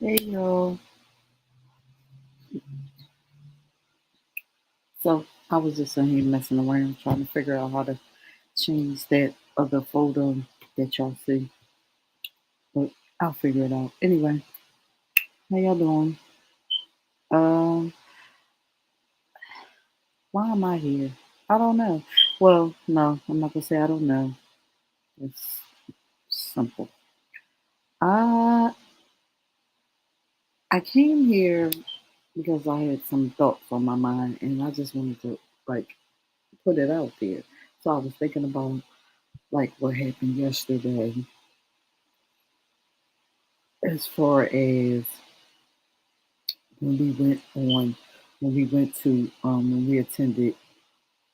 Hey y'all. So I was just in here messing around trying to figure out how to change that other photo that y'all see. But I'll figure it out. Anyway, how y'all doing? Um, why am I here? I don't know. Well, no, I'm not gonna say I don't know. It's simple. I I came here because I had some thoughts on my mind and I just wanted to like put it out there. So I was thinking about like what happened yesterday as far as when we went on when we went to when we attended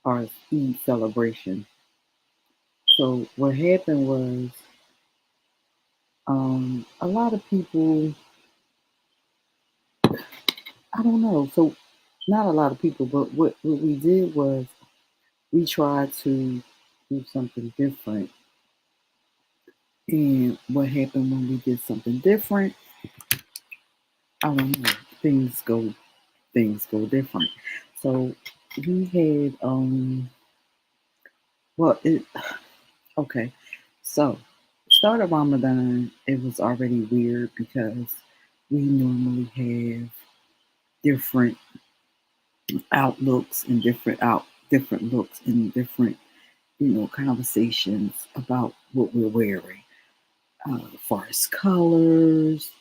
our Eid celebration. So what happened was a lot of people, I don't know, so not a lot of people, but what we did was we tried to do something different. And what happened when we did something different, I don't know, things go different. So we had well it okay. So, start of Ramadan, it was already weird because we normally have different outlooks and different looks and different, conversations about what we're wearing. As far as colors,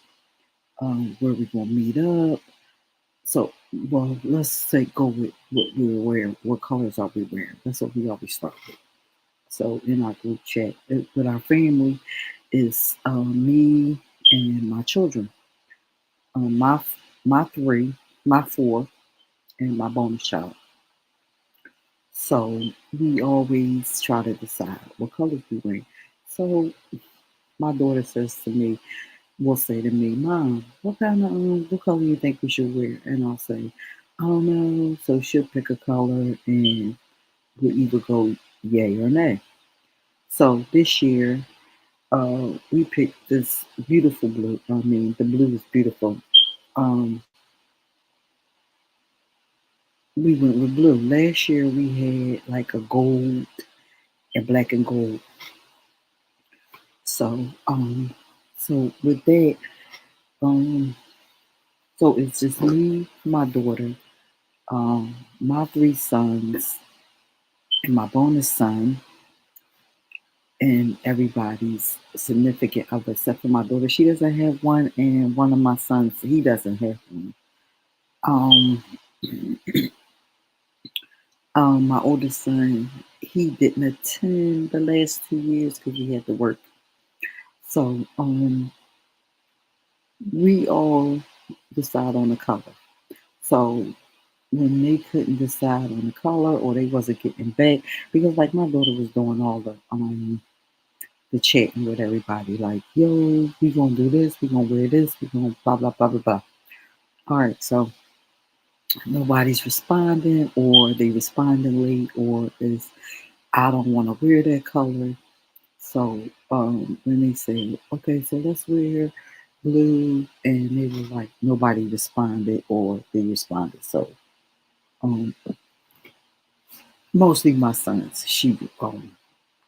where we're gonna meet up. So, well, let's say go with what we're wearing. What colors are we wearing? That's what we always start with. So in our group chat with our family is me and my children, my three, my four, and my bonus child. So we always try to decide what colors we wear. So my daughter says to me, will say to me, "Mom, what color you think we should wear?" And I'll say, "I don't know." So she'll pick a color, and we'll either go yay or nay. So this year we picked this beautiful blue. I mean, the blue is beautiful. Um, we went with blue. Last year we had like a gold and black and gold. So, so with that, um, so it's just me, my daughter, my three sons, and my bonus son, and everybody's significant other except for my daughter. She doesn't have one, and one of my sons, he doesn't have one. Um, my oldest son, he didn't attend the last 2 years because he had to work. So we all decide on a color. So when they couldn't decide on the color or they wasn't getting back, because like my daughter was doing all the chatting with everybody, like, yo, we gonna do this, we gonna wear this, we gonna blah blah blah blah blah. All right, so nobody's responding, or they responding late, or is I don't want to wear that color. So when they say, okay, so let's wear blue, and they were like, nobody responded, or they responded. So um, mostly my sons, she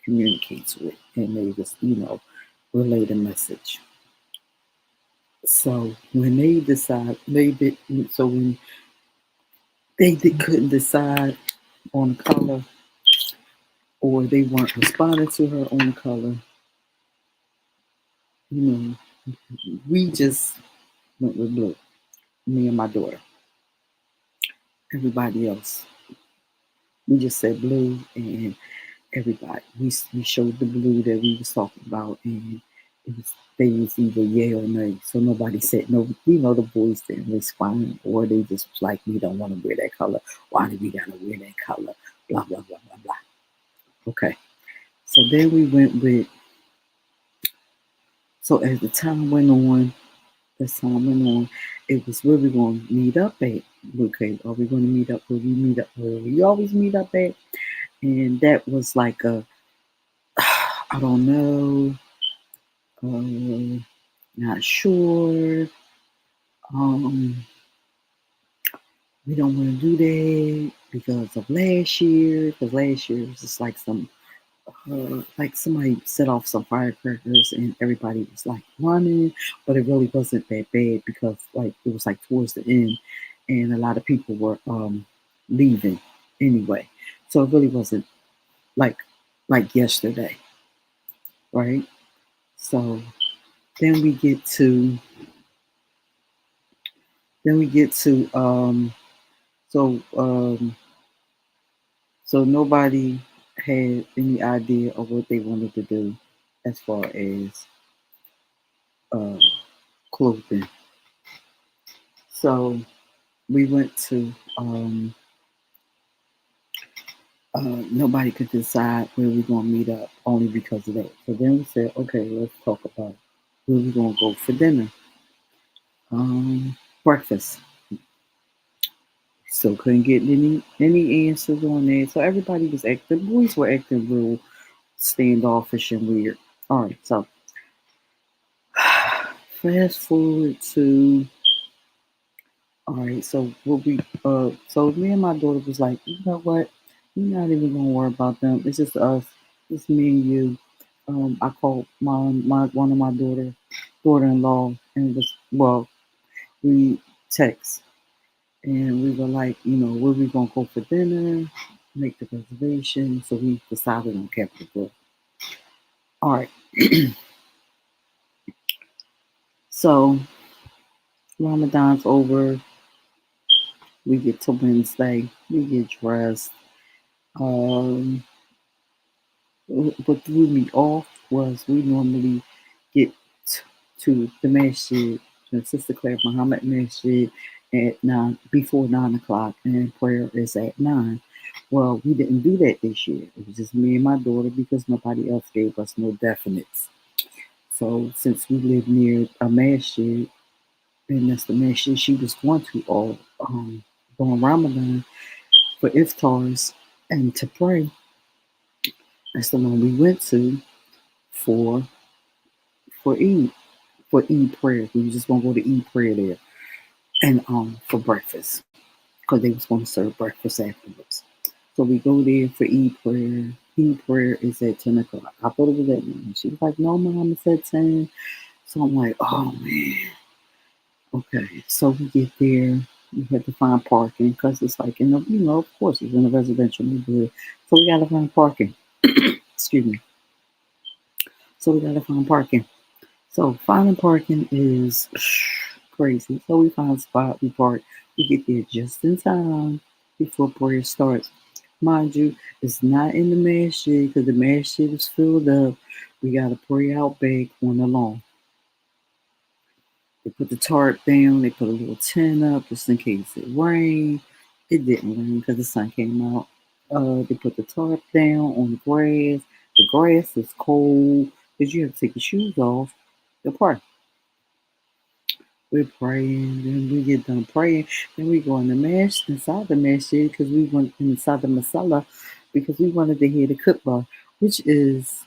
communicates with, and they just, relay the message. So when they decide, they did, so when couldn't decide on color, or they weren't responding to her on color, you know, we just went with blue, me and my daughter. Everybody else, we just said blue, and everybody, we showed the blue that we was talking about, and it was they was either yay or nay. So nobody said no. The boys didn't respond, or they just was like, we don't want to wear that color. Why do we gotta wear that color? Blah blah blah blah blah. Okay. So then we went with. So as the time went on, it was where we gonna meet up at. Okay, are we gonna meet up where we meet up where we always meet up at? And that was like a, I don't know, not sure. Um, we don't want to do that because of last year. Because last year was just like somebody set off some firecrackers and everybody was like running, but it really wasn't that bad because like it was like towards the end, and a lot of people were leaving anyway. So it really wasn't like like yesterday, right? So then we get to then we get to so so nobody had any idea of what they wanted to do as far as uh clothing. So we went to nobody could decide where we're gonna meet up only because of that. So then we said, okay, let's talk about where we're gonna go for dinner. Breakfast. So couldn't get any answers on that. So everybody was acting. The boys were acting real standoffish and weird. All right, so fast forward to all right. So what we so me and my daughter was like, you know what? We're not even gonna worry about them. It's just us. It's me and you. I called my one of my daughter-in-law, and it was well, we text and we were like, you know, where we gonna go for dinner, make the reservation. So we decided on Capitol Grill. All right. So Ramadan's over. We get to Wednesday. We get dressed. Um, what threw me off was we normally get to the masjid, the Sister Claire Muhammad Masjid, at 9 before 9 o'clock, and prayer is at 9. Well, we didn't do that this year. It was just me and my daughter because nobody else gave us no definites. So since we live near a masjid, and that's the masjid she was going to all during Ramadan for iftars and to pray, that's the one we went to for for Eid for Eid prayer. We was just gonna go to Eid prayer there and for breakfast because they was gonna serve breakfast afterwards. So we go there for Eid prayer. Eid prayer is at 10 o'clock. I thought it was at 9. She was like, "No, mom, it's at 10." So I'm like, "Oh man, okay." So we get there. We had to find parking because it's like in the of course it's in a residential neighborhood. So we gotta find parking. Excuse me. So we gotta find parking. So finding parking is crazy. So we find a spot, we park, we get there just in time before prayer starts. Mind you, it's not in the masjid because the masjid is filled up. We got to pray out back on the lawn. They put the tarp down, they put a little tent up just in case it rained. It didn't rain because the sun came out. They put the tarp down on the grass. The grass is cold because you have to take your shoes off to pray. We're praying, then we get done praying, then we go in the mesh inside the masjid because we went inside the masala because we wanted to hear the khutbah, which is,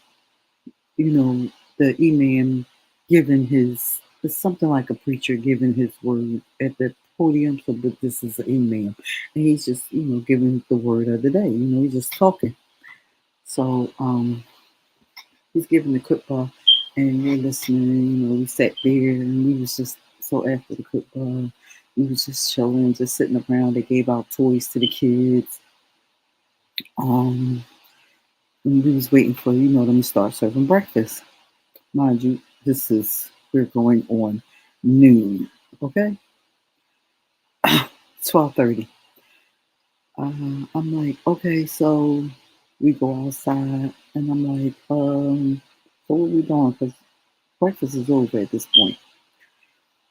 you know, the imam giving his it's something like a preacher giving his word at the podium. So but this is an imam. And he's just, giving the word of the day. He's just talking. So he's giving the khutbah and we're listening, we sat there and we was just so after the khutbah, we was just chilling, just sitting around. They gave out toys to the kids. Um and we was waiting for, them to start serving breakfast. Mind you, we're going on noon. Okay? 12:30. I'm like, okay, so we go outside and I'm like, so what we doing? Because breakfast is over at this point.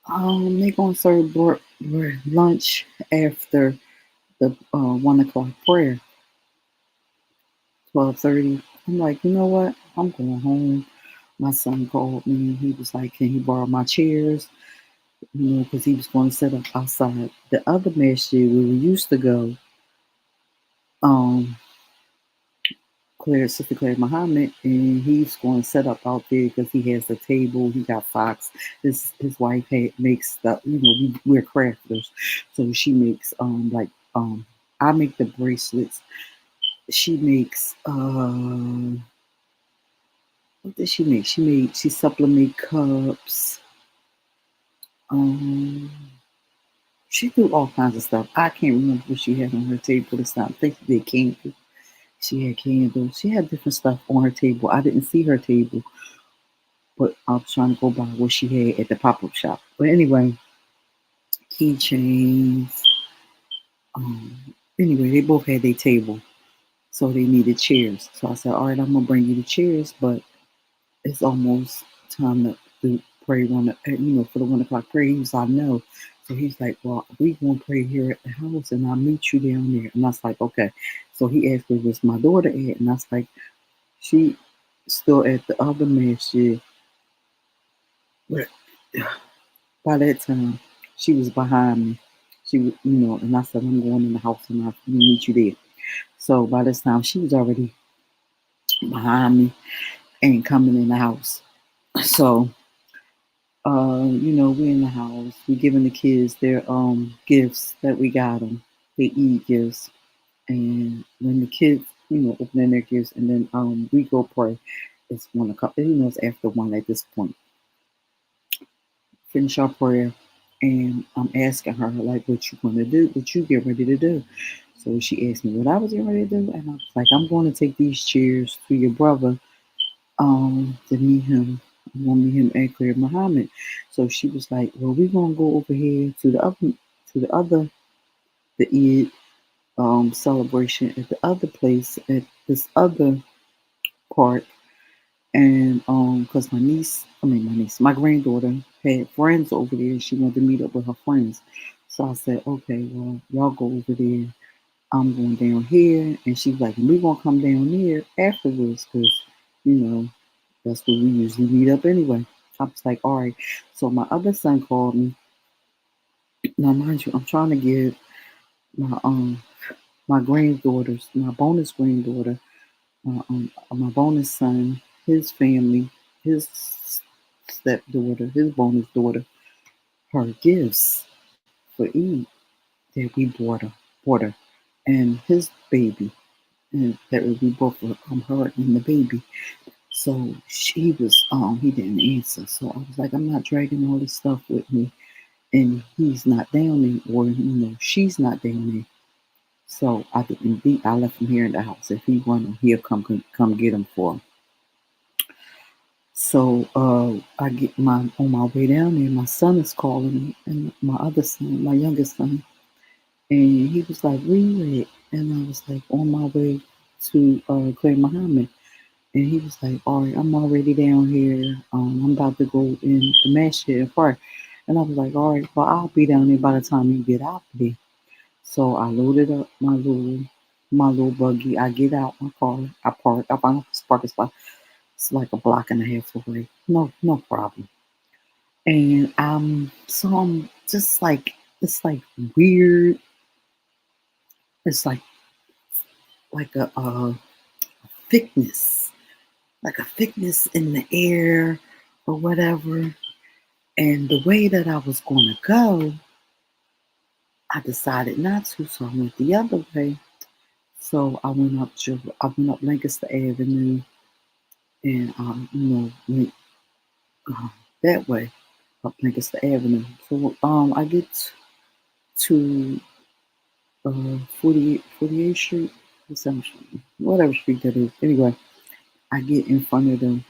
They gonna serve lunch after the 1 o'clock prayer, 12:30. I'm like, you know what? I'm going home. My son called me. He was like, can he borrow my chairs? Because he was going to set up outside the other masjid where we used to go. Um, Sister Claire Muhammad, and he's going to set up out there because he has a table. He got Fox. His wife makes the we're crafters, so she makes I make the bracelets. She makes what did she make? She supplement cups. Um, she do all kinds of stuff. I can't remember what she had on her table this time. I think she did candles. She had candles. She had different stuff on her table. I didn't see her table, but I was trying to go by what she had at the pop up shop. But anyway, keychains. Anyway, they both had their table, so they needed chairs. So I said, "All right, I'm gonna bring you the chairs, but it's almost time to pray for the 1 o'clock prayer." He was like, "No." So he's like, "Well, we gonna pray here at the house, and I'll meet you down there." And I was like, "Okay." So he asked me, "Was my daughter at?" And I was like, "She still at the other masjid." But by that time, she was behind me. She was, and I said, "I'm going in the house and I'll meet you there." So by this time, she was already behind me and coming in the house. So, we're in the house. We're giving the kids their gifts that we got them. They eat gifts, and when the kids, opening their gifts, and then we go pray. It's 1 o'clock. It's after 1 at this point. Finish our prayer, and I'm asking her like, "What you gonna do? What you get ready to do?" So she asked me what I was getting ready to do, and I was like, "I'm going to take these chairs to your brother, to meet him. I'm gonna meet him at Clear Muhammad." So she was like, "Well, we're gonna go over here the Eid celebration at the other place at this other park." And because my granddaughter had friends over there, she wanted to meet up with her friends. So I said, "Okay, well, y'all go over there. I'm going down here." And she was like, "We're gonna come down here afterwards, because you know that's where we usually meet up anyway." I was like, "All right." So my other son called me. Now, mind you, I'm trying to give my my bonus granddaughter, my bonus son, his family, his stepdaughter, his bonus daughter, her gifts for Eid that we bought her, and his baby, and that would be both of her and the baby. So he didn't answer. So I was like, "I'm not dragging all this stuff with me, and he's not down there, or she's not down there." So I left him here in the house. If he wanted, he'll come get him for him. So I get on my way down there. My son is calling me, and my other son, my youngest son, and he was like, "Where you at?" And I was like, "On my way to Clay Muhammad." And he was like, "All right, I'm already down here. I'm about to go in the masjid and pray." And I was like, "All right, well, I'll be down there by the time you get out there." So I loaded up my little buggy. I get out my car. I park. I find a parking spot. It's like a block and a half away. No problem. And so I'm just like, it's like weird. It's like a thickness, like a thickness in the air or whatever. And the way that I was gonna go, I decided not to, so I went the other way. So I went up Lancaster Avenue, and went that way up Lancaster Avenue. So I get to 48th Street, whatever street that is. Anyway, I get in front of the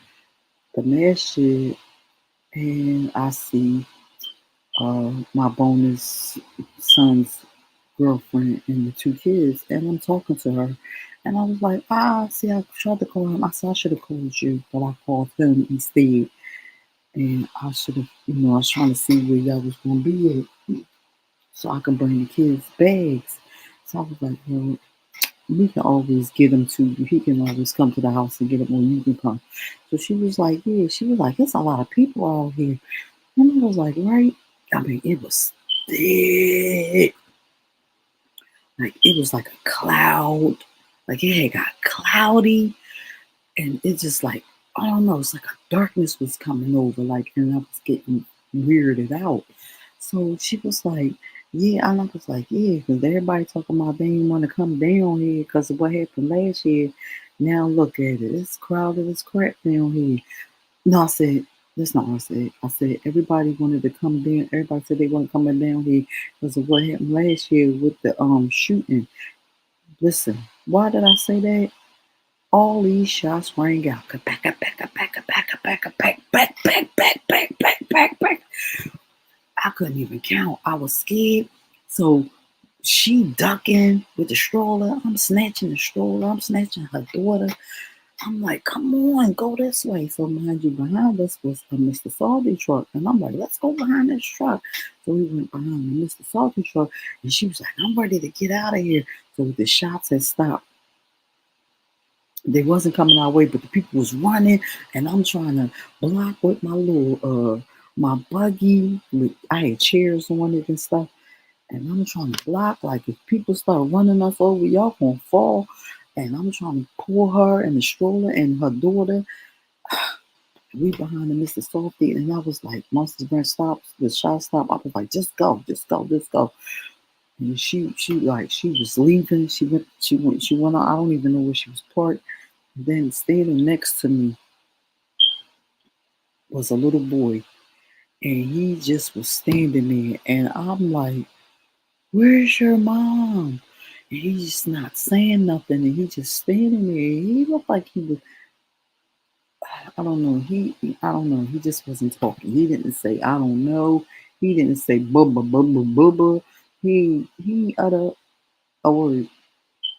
masjid, and I see my bonus son's girlfriend and the two kids, and I'm talking to her. And I was like, see, I tried to call him. I said, "I should have called you," but I called him instead. And I should have, I was trying to see where y'all was going to be at so I can bring the kids bags. So I was like, "Well, we can always get them to you. He can always come to the house and get them, or you can come." So she was like, "Yeah." She was like, "It's a lot of people out here." And I was like, "Right." I mean, it was thick. Like, it was like a cloud. Like, it had got cloudy. And it's just like, I don't know, it's like a darkness was coming over, like, and I was getting weirded out. So she was like, yeah, and I was like, yeah, because everybody talking about they didn't want to come down here because of what happened last year. Now look at it, it's crowded as crap down here. No, I said, that's not what I said. I said everybody wanted to come down. Everybody said they weren't coming down here because of what happened last year with the shooting. Listen, why did I say that? All these shots rang out. Back, back, back, back, back, back, back, back, back, back, back, back, back, back. I couldn't even count. I was scared. So she ducking with the stroller. I'm snatching the stroller. I'm snatching her daughter. I'm like, come on, go this way. So mind you, behind us was a Mr. Salty truck. And I'm like, let's go behind this truck. So we went behind the Mr. Salty truck. And she was like, I'm ready to get out of here. So the shots had stopped. They wasn't coming our way, but the people was running, and I'm trying to block with my little my buggy. I had chairs on it and stuff, and I'm trying to block. Like if people start running us over, y'all gonna fall. And I'm trying to pull her and the stroller and her daughter. We behind the Mr. Softy, and I was like, once the branch stops, the shot stopped. I was like, just go, just go, just go. And she was leaving. She went out. I don't even know where she was parked. Then standing next to me was a little boy, and he just was standing there, and I'm like, "Where's your mom?" And he's just not saying nothing, and he just standing there. He looked like he was, I don't know, I don't know, he just wasn't talking. He didn't say, "I don't know." He didn't say, "Bubba, bubba, bubba." He uttered a word.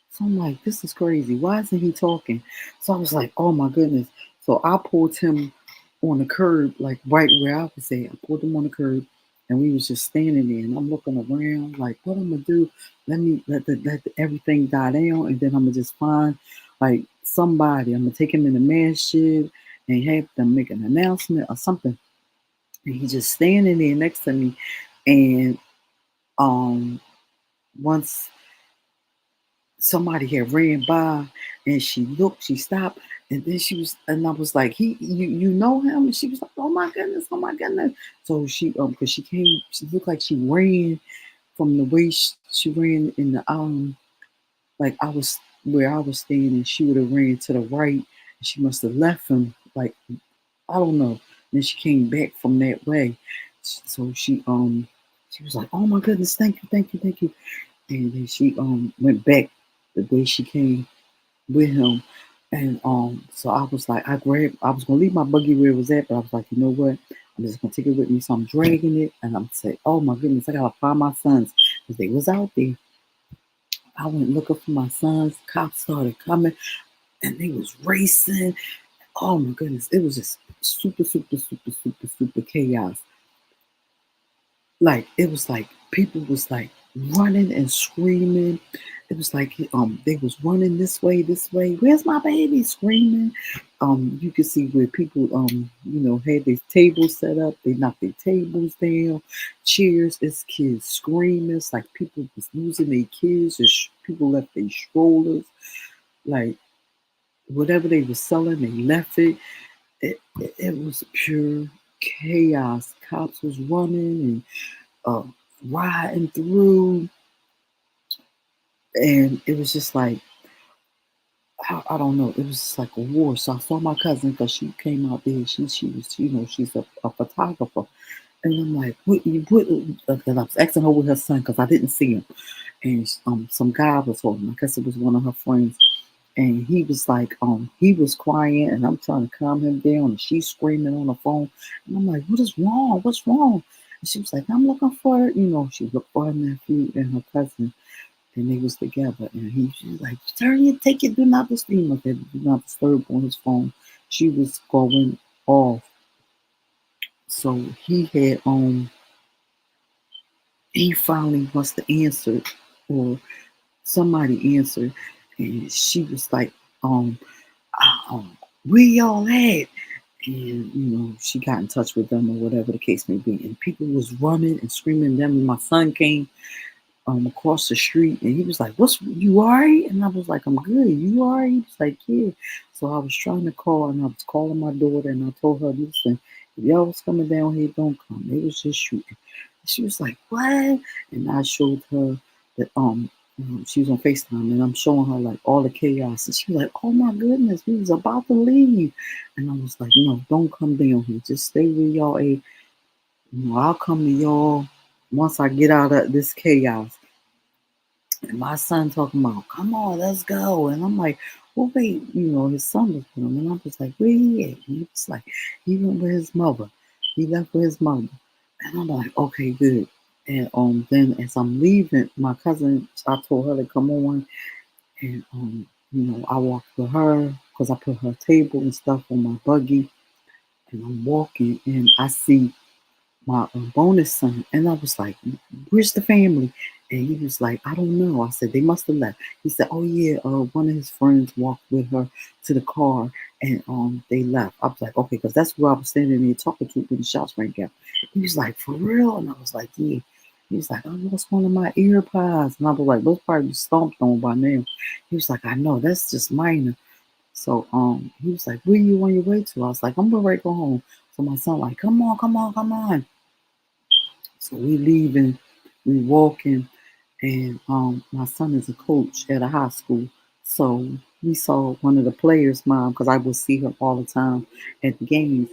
So I'm like, this is crazy. Why isn't he talking? So I was like, oh my goodness. So I pulled him on the curb, like right where I was at. I pulled him on the curb, and we was just standing there. And I'm looking around, like, what I'm gonna do? Everything die down, and then I'm gonna just find like somebody. I'm gonna take him in the masjid and have them make an announcement or something. And he's just standing there next to me, and um once somebody had ran by, and she looked, she stopped, and then and I was like, you know him? And she was like, oh my goodness, oh my goodness. So she, because she came, she looked like she ran from the way she ran in the, like I was, where I was standing, she would have ran to the right, and she must have left him, like, I don't know. Then she came back from that way. So she was like, oh my goodness, thank you, thank you, thank you. And then she went back the way she came with him. And so I was like, I was gonna leave my buggy where it was at, but I was like, you know what? I'm just gonna take it with me. So I'm dragging it, and I'm saying, oh my goodness, I gotta find my sons because they was out there. I went looking for my sons. Cops started coming, and they was racing. Oh my goodness, it was just super, super, super, super, super chaos. Like it was like people was like running and screaming. It was like they was running this way, this way. Where's my baby? Screaming. You could see where people had their tables set up. They knocked their tables down, chairs. It's kids screaming. It's like people was losing their kids. People left their strollers. Like whatever they were selling, they left it. It was pure chaos. Cops was running and uh, riding through, and it was just like I don't know. It was just like a war. So I saw my cousin because she came out there. She was she's a photographer, and I'm like, what? And I was asking her with her son because I didn't see him, and some guy was holding. I guess it was one of her friends. And he was like, he was crying, and I'm trying to calm him down, and she's screaming on the phone. And I'm like, what is wrong? What's wrong? And she was like, I'm looking for, she looked for her nephew and her cousin, and they was together. And she was like, turn your, take it, do not disturb, like that, do not disturb on his phone. She was going off. So he finally must have answered, or somebody answered, and she was like, where y'all at? And she got in touch with them or whatever the case may be. And people was running and screaming. Then my son came. across the street, and he was like, "What's you alright?" And I was like, "I'm good. You alright?" He was like, "Yeah." So I was trying to call, and I was calling my daughter, and I told her, "Listen, if y'all was coming down here, don't come. They was just shooting." She was like, "What?" And I showed her that she was on FaceTime, and I'm showing her like all the chaos, and she was like, "Oh my goodness, we was about to leave," and I was like, "No, don't come down here. Just stay where y'all at. I'll come to y'all once I get out of this chaos." And my son talking about, "Come on, let's go." And I'm like, "Well, wait," his son was with him. And I was like, "Where he at?" And he was like, "He went with his mother. He left with his mother." And I'm like, "Okay, good." And then as I'm leaving, my cousin, I told her to come on. And I walked with her because I put her table and stuff on my buggy. And I'm walking and I see my bonus son, and I was like, "Where's the family?" And he was like, "I don't know." I said, "They must have left." He said, "Oh yeah, one of his friends walked with her to the car, and they left." I was like, "Okay," because that's where I was standing there talking to when the shots rang out. He was like, "For real?" And I was like, "Yeah." He was like, "I lost one of my earpods," and I was like, "Those probably stomped on by now." He was like, "I know, that's just minor." So he was like, "Where you on your way to?" I was like, "I'm gonna right go home." So my son like, "Come on, come on, come on." So we leaving, we walking, and my son is a coach at a high school. So we saw one of the players' mom because I would see her all the time at the games,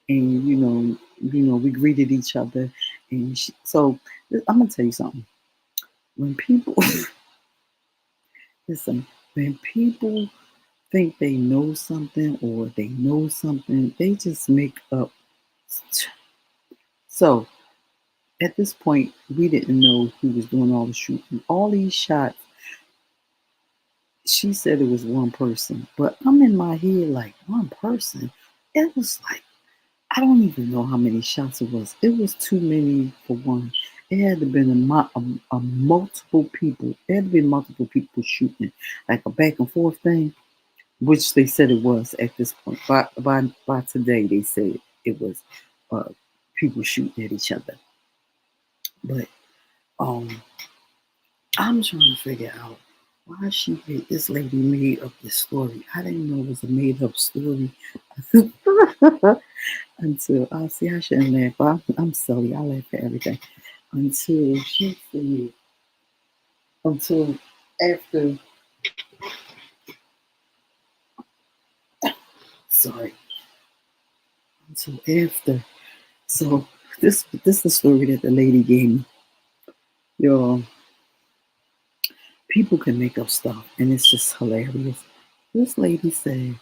and we greeted each other, and so I'm gonna tell you something. When people listen, when people think they know something or they know something, they just make up. So at this point, we didn't know who was doing all the shooting. All these shots, she said it was one person, but I'm in my head like one person. It was like I don't even know how many shots it was. It was too many for one. It had to been a multiple people. It had to be multiple people shooting, like a back and forth thing, which they said it was at this point. By today, they said it was uh, people shooting at each other. But um, I'm trying to figure out why this lady made up this story. I didn't know it was a made up story until I see I shouldn't laugh. But I'm silly. I laugh at everything until she said until after. Sorry, until after. So this is the story that the lady gave me. Yo, people can make up stuff, and it's just hilarious. This lady said,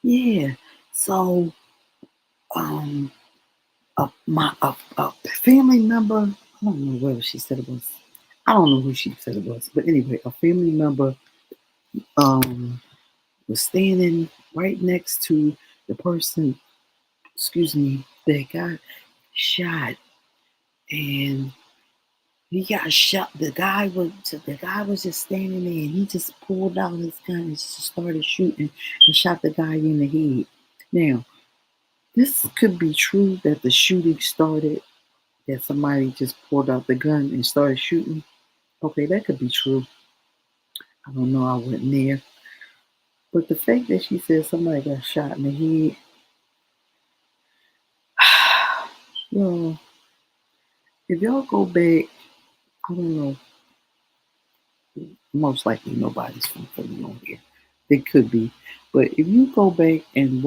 "Yeah, so um." A family member. I don't know whether she said it was. I don't know who she said it was, but anyway, a family member um was standing right next to the person. Excuse me, that got shot, and he got shot. The guy was just standing there, and he just pulled out his gun and just started shooting and shot the guy in the head. Now, this could be true that the shooting started that somebody just pulled out the gun and started shooting. Okay, that could be true. I don't know. I wasn't there. But the fact that she said somebody got shot in the head, yo, if y'all go back, I don't know. Most likely nobody's from Philly on here. It could be. But if you go back and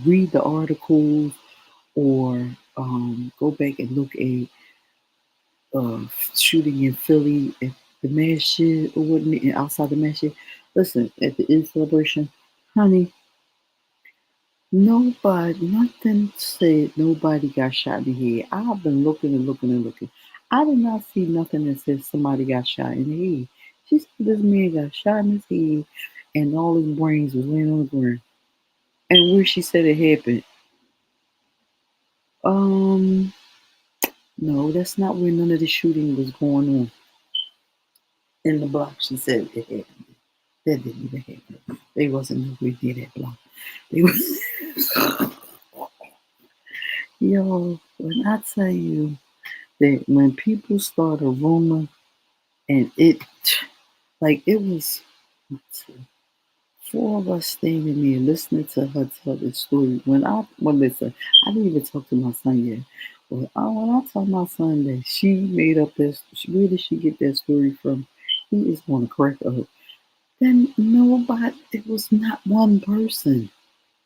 read the articles or go back and look at shooting in Philly at the Masjid or wasn't it outside the Masjid? Listen, at the Eid celebration, honey, nothing said nobody got shot in the head. I've been looking and looking and looking. I did not see nothing that said somebody got shot in the head. She said this man got shot in his head and all his brains was laying on the ground. And where she said it happened, um, no, that's not where none of the shooting was going on. In the block, she said it happened. That didn't even happen. They wasn't nowhere near that block. They was, yo, when I tell you. that when people start a rumor and it like it was four of us standing there listening to her tell the story. Listen, I didn't even talk to my son yet. But when I tell my son that she made up this, where did she get that story from? He is going to crack up. Then nobody, it was not one person.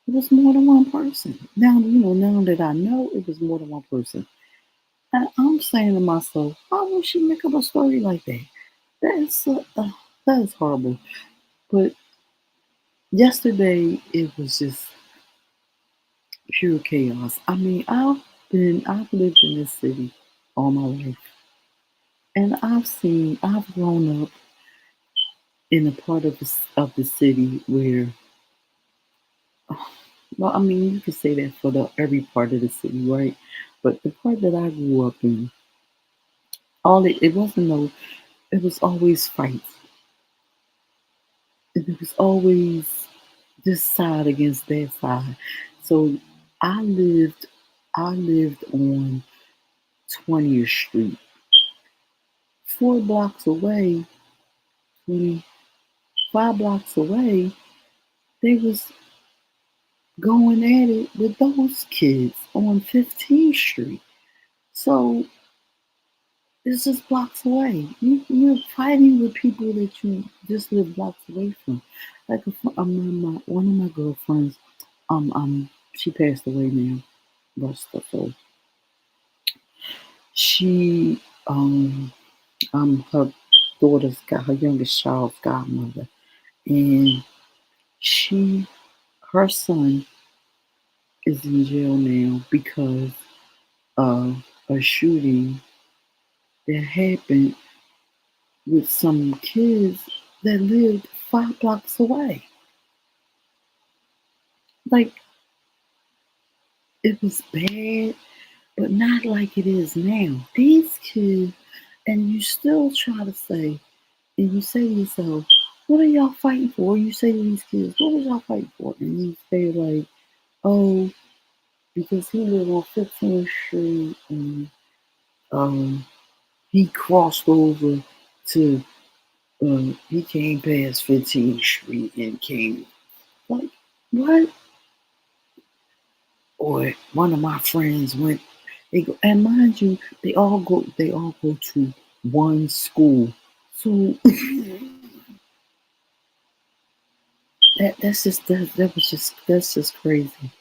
It was more than one person. Now that I know it was more than one person. And I'm saying to myself, why would she make up a story like that? That is horrible. But yesterday, it was just pure chaos. I mean, I've lived in this city all my life, and I've grown up in a part of the city where, well, I mean, you could say that for every part of the city, right? But the part that I grew up in, it wasn't no, it was always fights. It was always this side against that side. So I lived, I lived on 20th Street. 4 blocks away, 25 blocks away, they was going at it with those kids on 15th Street. So it's just blocks away. You're fighting with people that you just live blocks away from. Like one of my girlfriends, she passed away now, rest her soul. She, her her youngest child's godmother, and she, her son is in jail now because of a shooting that happened with some kids that lived 5 blocks away. Like, it was bad, but not like it is now. These kids, and you still try to say, and you say to yourself, what are y'all fighting for? You say to these kids, what are y'all fighting for? And you say like, oh, because he lived on 15th Street and um, he crossed over to, he came past 15th Street and came, like, what? Or one of my friends went, and mind you, they all go to one school. So that's just crazy.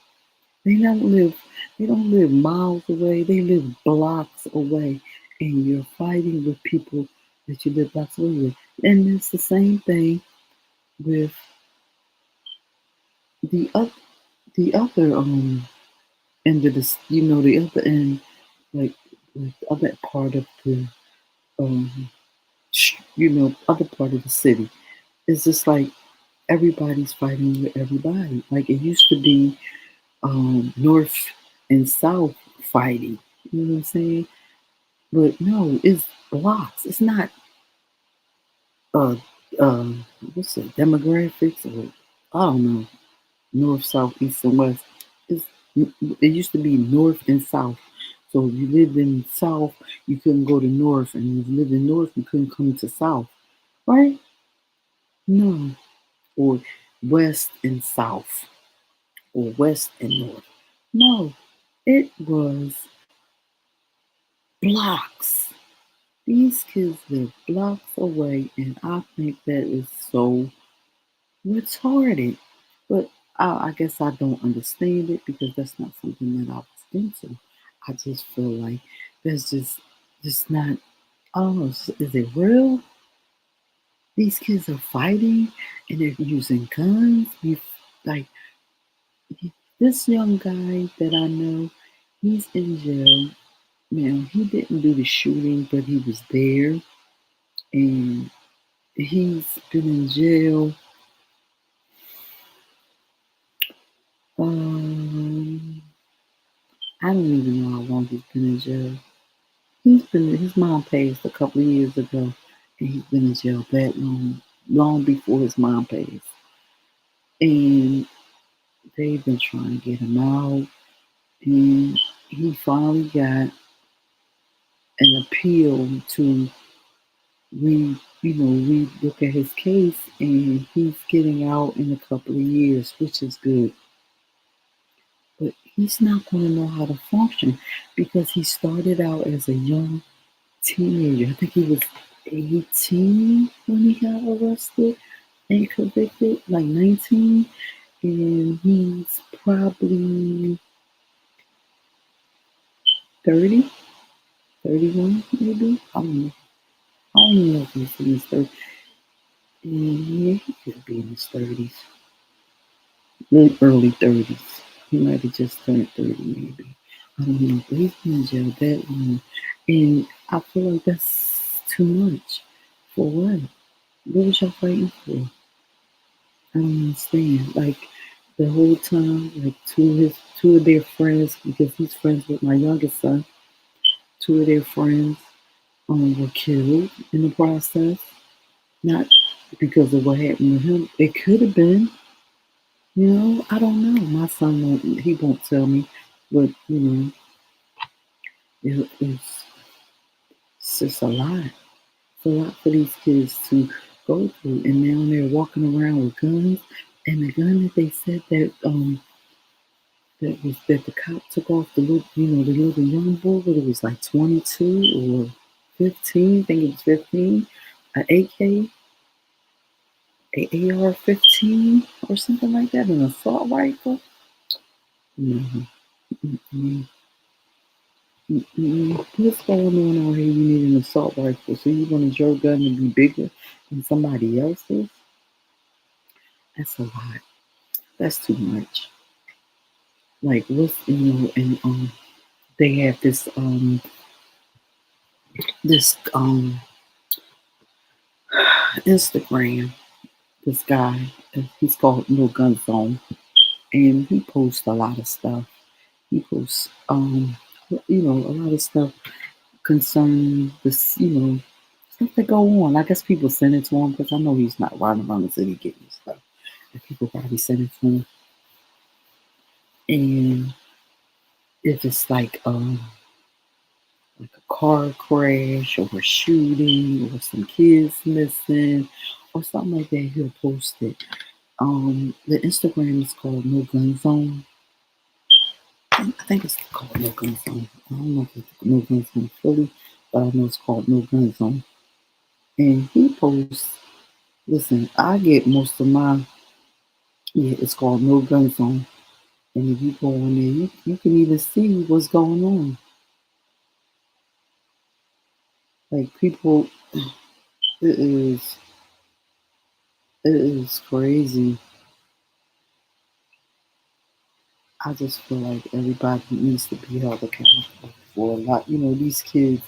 They don't live, they don't live miles away. They live blocks away, and you're fighting with people that you live blocks away with. And it's the same thing with the other, the other end of this. The other end, like the other part of the um, other part of the city. It's just like everybody's fighting with everybody. Like it used to be north and south fighting. You know what I'm saying? But no, it's blocks. It's not uh uh what's it, demographics, or I don't know, north, south, east, and west. It's, it used to be north and south. So if you lived in south, you couldn't go to north, and if you lived in north, you couldn't come to south, right? No, or west and south, or west and north. No, it was blocks. These kids live blocks away, and I think that is so retarded. But I guess I don't understand it because that's not something that I was into. I just feel like there's just not. I don't know. Is it real? These kids are fighting and they're using guns. Like this young guy that I know, he's in jail. Now he didn't do the shooting, but he was there, and he's been in jail. Um, I don't even know how long he's been in jail. His mom passed a couple of years ago, and he's been in jail that long, long before his mom passed. And they've been trying to get him out, and he finally got an appeal to we look at his case, and he's getting out in a couple of years, which is good. But he's not going to know how to function because he started out as a young teenager. I think he was 18 when he got arrested and convicted, like 19. And he's probably 30, 31, maybe. I don't know. I don't even know if he's in his 30s. And yeah, he could be in his 30s, early 30s. He might have just turned 30, maybe. I don't know. But he's been in jail that long. And I feel like that's too much. For what? What was y'all fighting for? I don't understand. Like the whole time, like two of their friends, because he's friends with my youngest son, two of their friends were killed in the process. Not because of what happened to him. It could have been, I don't know. My son won't tell me, but it's just a lot. It's a lot for these kids to go through, and now they're walking around with guns. And the gun that they said that the cop took off the little young boy, but it was like 22 or 15. I think it was 15. An AK, a AR-15 or something like that, an assault rifle. No, mm-mm, mm-mm. What's going on out here? You need an assault rifle, so you want your gun to be bigger than somebody else's? That's a lot. That's too much. Like what's and they have this Instagram. This guy, he's called No Gun Zone, and he posts a lot of stuff. He posts a lot of stuff concerning this, stuff that go on. I guess people send it to him because I know he's not riding around the city getting stuff. And people probably send it to him, and if it's like a car crash or a shooting or some kids missing or something like that, he'll post it. The Instagram is called No Gun Zone. I think it's called No Gun Zone. I don't know if it's No Gun Zone Philly, but I know it's called No Gun Zone. And he posts, listen, I get most of my, yeah, it's called No Gun Zone. And if you go on there, you can even see what's going on. Like people, it is, it is crazy. I just feel like everybody needs to be held accountable for a lot. These kids,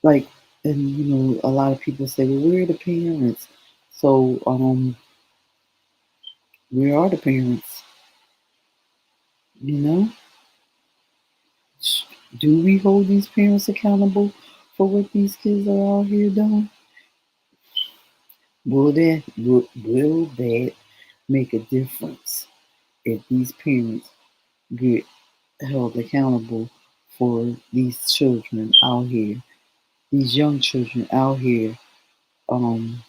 like, and a lot of people say, well, where are the parents? So, where are the parents? You know, do we hold these parents accountable for what these kids are out here doing? Will that make a difference if these parents get held accountable for these children out here, these young children out here, um,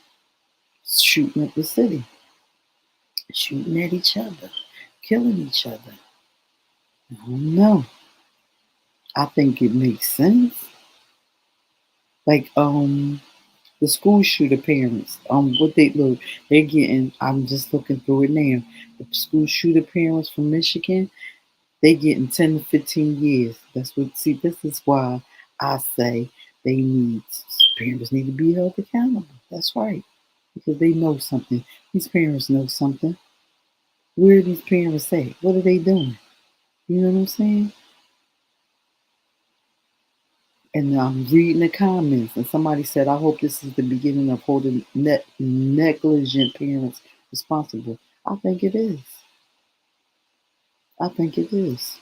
shooting up the city, shooting at each other, killing each other? I don't know. I think it makes sense. Like, the school shooter parents, what they look, they're getting. I'm just looking through it now. The school shooter parents from Michigan, they getting 10 to 15 years. That's what. See, this is why I say they need parents need to be held accountable. That's right, because they know something. These parents know something. Where are these parents at? What are they doing? You know what I'm saying? And I'm reading the comments, and somebody said, I hope this is the beginning of holding negligent parents responsible. I think it is. I think it is.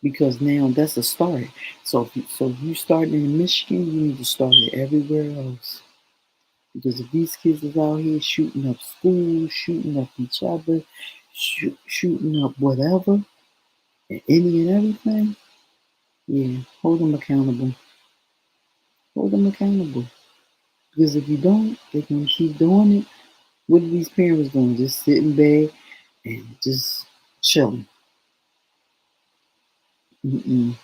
Because now that's a start. So if you starting in Michigan, you need to start it everywhere else. Because if these kids is out here shooting up schools, shooting up each other, shooting up whatever, and any and everything, Yeah, hold them accountable. Hold them accountable. Because if you don't, they're gonna keep doing it. What are these parents doing? Just sitting back and just chilling. Mm-mm.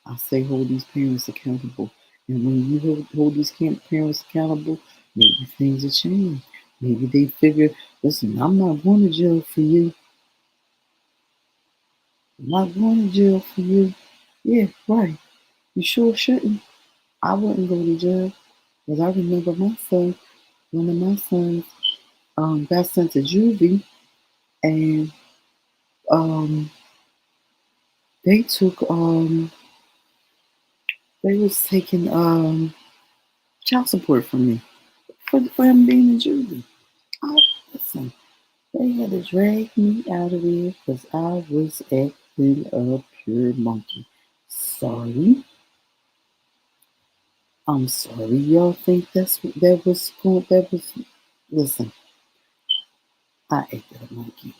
I say hold these parents accountable. And when you hold these parents accountable, maybe things will change. Maybe they figure, listen, I'm not going to jail for you. I'm not going to jail for you. Yeah, right. You sure shouldn't. I wouldn't go to jail. Because I remember my son, one of my sons, got sent to juvie, and um, they took, they was taking child support from me for him being in juvie. I, listen, they had to drag me out of there because I was acting a pure monkey. Sorry. I'm sorry. Y'all think that was cool? That was, listen, I acted a monkey.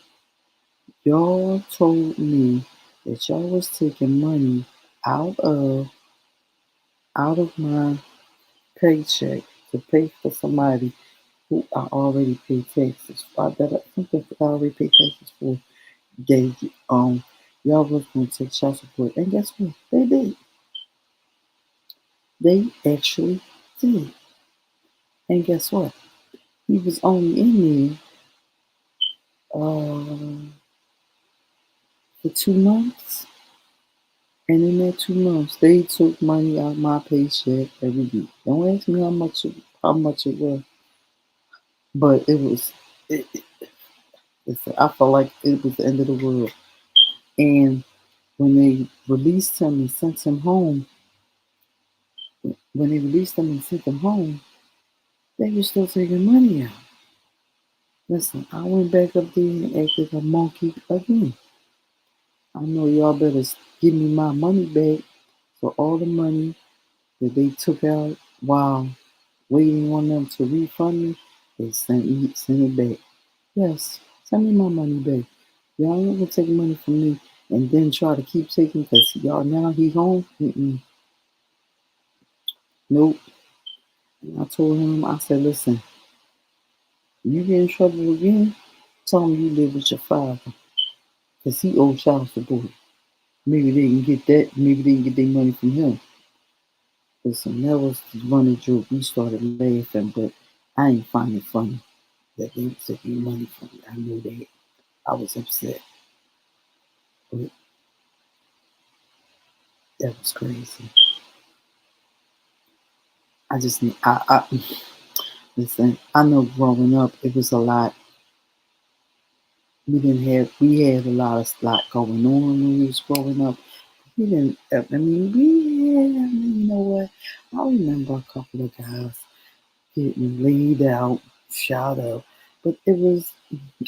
Y'all told me that y'all was taking money out of out of my paycheck to pay for somebody who I already paid taxes for. Something I already paid taxes for. Gave y'all was gonna take child support, and guess what? They did. They actually did. And guess what? He was only in there for 2 months, and in that 2 months, they took money out of my paycheck every week. Don't ask me how much it was, but it was. I felt like it was the end of the world. And when they released him and sent him home, when they released him and sent him home, they were still taking money out. Listen, I went back up there and acted a monkey again. I know y'all better give me my money back for all the money that they took out while waiting on them to refund me. They sent it back. Yes, send me my money back. Y'all ain't gonna take money from me and then try to keep taking because y'all now he home. Mm-mm. Nope. And I told him, I said, listen, you get in trouble again, tell him you live with your father because he owed child support. Maybe they can get that. Maybe they can get their money from him. Listen, that was the running joke. We started laughing, but I ain't find it funny that they was taking money from me. I knew that. I was upset, but that was crazy. I just, listen. I know growing up, it was a lot. We had a lot going on when we was growing up. We didn't. I mean, you know what? I remember a couple of guys getting laid out, shot up, but it was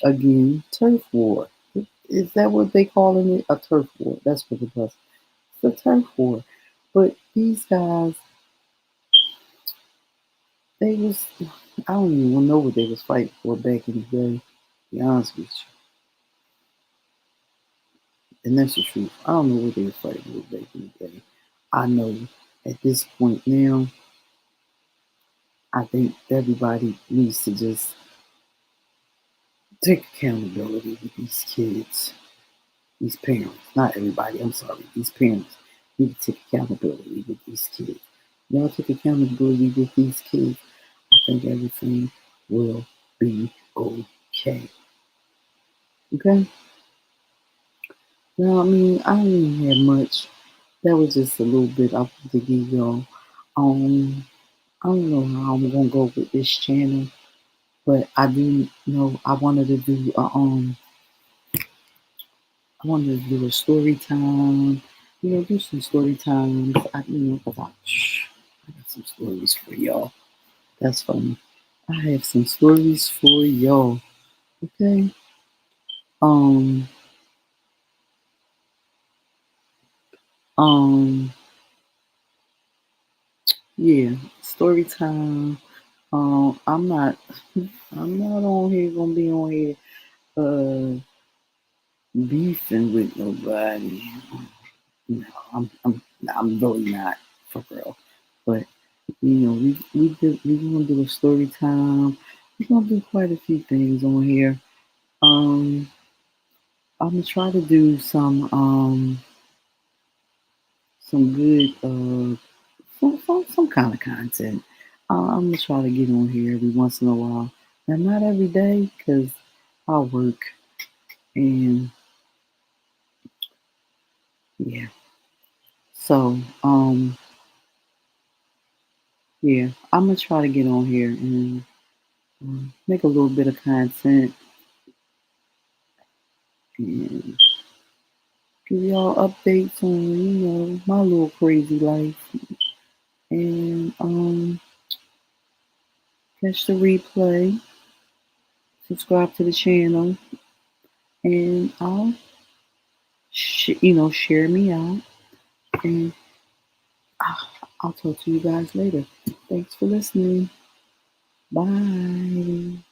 again turf war. Is that what they calling it? A turf war. That's what it was. It's a turf war. But these guys, they was I don't even know what they was fighting for back in the day. To be honest with you, and that's the truth. I don't know what they was fighting for back in the day. I know at this point now, I think everybody needs to just take accountability with these kids, these parents. Not everybody. I'm sorry. These parents need to take accountability with these kids. Y'all take accountability with these kids. I think everything will be okay. Okay? Now, I mean, I didn't have much. That was just a little bit I wanted to give y'all. Um, I don't know how I'm gonna go with this channel, but I do know I wanted to do a story time. Do some story times. Cause I got some stories for y'all. That's funny. I have some stories for y'all. Okay. Um. Um. Yeah. Story time. I'm not. I'm not on here. Gonna be on here. Beefing with nobody. No, I'm really not for real. But we gonna do a story time. We're gonna do quite a few things on here. Um, I'm gonna try to do some good some kind of content. I'm gonna try to get on here every once in a while, and not every day because I work and yeah. So yeah, I'm gonna try to get on here and make a little bit of content and give y'all updates on my little crazy life and catch the replay, subscribe to the channel, and I'll share me out and I'll talk to you guys later. Thanks for listening. Bye.